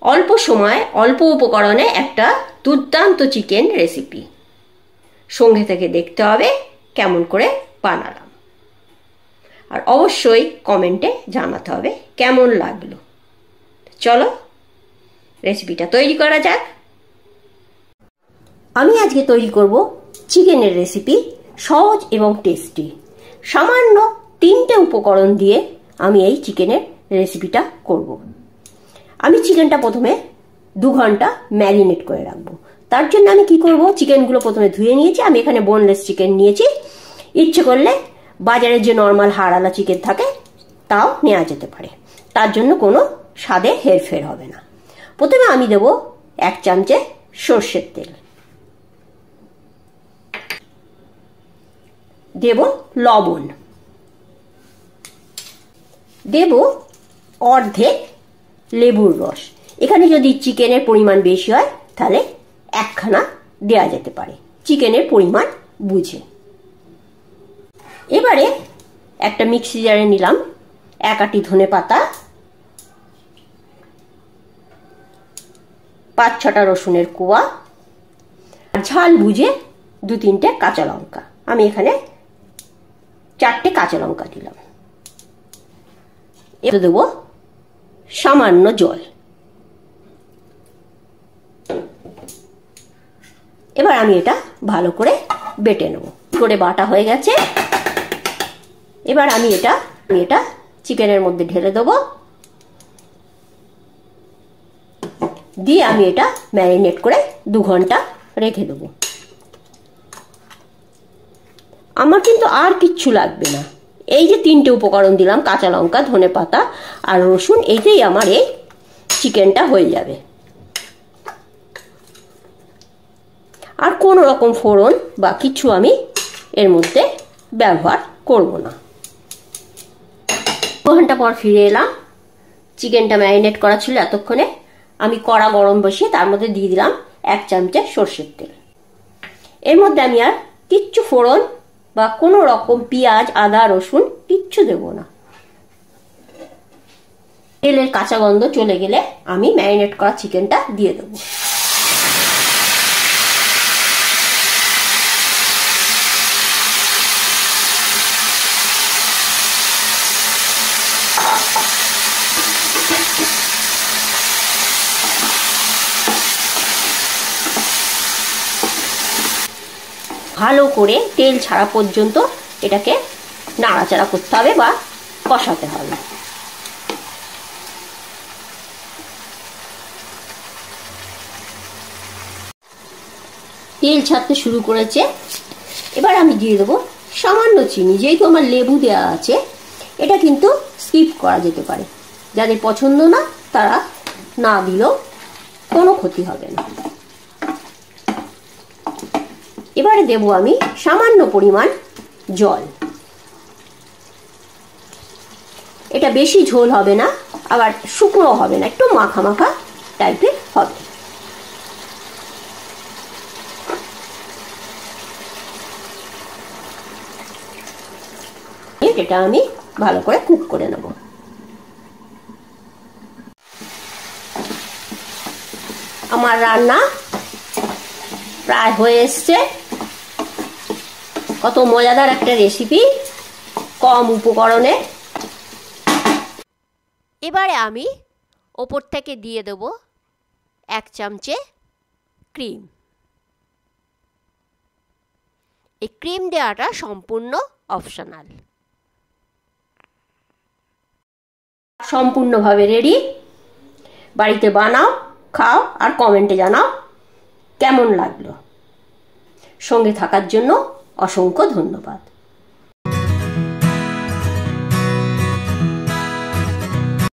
অল্প সময় অল্প উপকরণে একটা দুর্দান্ত চিকেন রেসিপি। সঙ্গে থেকে দেখতে হবে কেমন করে বানালাম, আর অবশ্যই কমেন্টে জানাতে হবে কেমন লাগলো। চলো রেসিপিটা তৈরি করা যাক। আমি আজকে তৈরি করব চিকেনের রেসিপি, সহজ এবং টেস্টি। সামান্য 3টে উপকরণ দিয়ে আমি এই চিকেনের রেসিপিটা করব। আমি চিকেনটা প্রথমে 2 ঘন্টা ম্যারিনেট করে রাখবো। তার জন্য আমি কি করব, চিকেনগুলো প্রথমে ধুয়ে নিয়েছি। আমি এখানে বোনলেস চিকেন নিয়েছি। ইচ্ছে করলে বাজারে যে নর্মাল হাড়ওয়ালা চিকেন থাকে তাও নেওয়া যেতে পারে, তার জন্য কোনো স্বাদে হেরফের হবে না। প্রথমে আমি দেব 1 চামচে সর্ষের তেল, দেব লবণ, দেব অর্ধেক লেবুর রস। এখানে যদি চিকেনের পরিমাণ বেশি হয় তাহলে 1 খানা দেওয়া যেতে পারে, চিকেনের পরিমাণ বুঝে। এবারে একটা মিক্সি জারে নিলাম 1 আঁটি ধনে পাতা, 5-6টা রসুনের কোয়া, ঝাল বুঝে 2-3টে কাঁচা লঙ্কা। আমি এখানে 4টে কাঁচা লঙ্কা দিলাম। এবার দেব সামান্য জল। এবার আমি এটা ভালো করে বেটে নেব। করে বাটা হয়ে গেছে। এবার আমি এটা চিকেনের মধ্যে ঢেলে দেবো, দিয়ে আমি এটা ম্যারিনেট করে 2 ঘন্টা রেখে দেবো। আমার কিন্তু আর কিচ্ছু লাগবে না। এই যে 3টে উপকরণ দিলাম, কাঁচা লঙ্কা, ধনে পাতা আর রসুন, এইটাই আমার এই চিকেনটা হয়ে যাবে। আর কোনো রকম ফোড়ন বা কিছু আমি এর মধ্যে ব্যবহার করব না। 2 ঘন্টা পর ফিরে এলাম। চিকেনটা ম্যারিনেট করা ছিল এতক্ষণে। আমি কড়া গরম বসিয়ে তার মধ্যে দিয়ে দিলাম 1 চামচে সর্ষের তেল। এর মধ্যে আমি আর কিচ্ছু ফোড়ন বা কোনো রকম পেঁয়াজ, আদা, রসুন কিচ্ছু দেব না। তেলের কাঁচা গন্ধ চলে গেলে আমি ম্যারিনেট করা চিকেনটা দিয়ে দেবো। ভালো করে তেল ছাড়া পর্যন্ত এটাকে নাড়াচাড়া করতে হবে বা কষাতে হবে। তেল ছাড়তে শুরু করেছে। এবার আমি দিয়ে দেবো সামান্য চিনি। যেহেতু আমার লেবু দেওয়া আছে, এটা কিন্তু স্কিপ করা যেতে পারে। যাদের পছন্দ না তারা না দিলেও কোনো ক্ষতি হবে না। এবারে দেব আমি সামান্য পরিমাণ জল। এটা বেশি ঝোল হবে না, আবার শুকনো হবে না, একটু মাখা মাখা টাইপের হবে। এটা আমি ভালো করে কুক করে নেব। আমার রান্না প্রায় হয়ে এসছে। কত মজাদার একটা রেসিপি, কম উপকরণে। এবারে আমি ওপর থেকে দিয়ে দেব 1 চামচে ক্রিম। এই ক্রিম দেওয়াটা সম্পূর্ণ অপশনাল। সম্পূর্ণভাবে রেডি। বাড়িতে বানাও, খাও আর কমেন্টে জানাও কেমন লাগলো। সঙ্গে থাকার জন্য অসংখ্য ধন্যবাদ।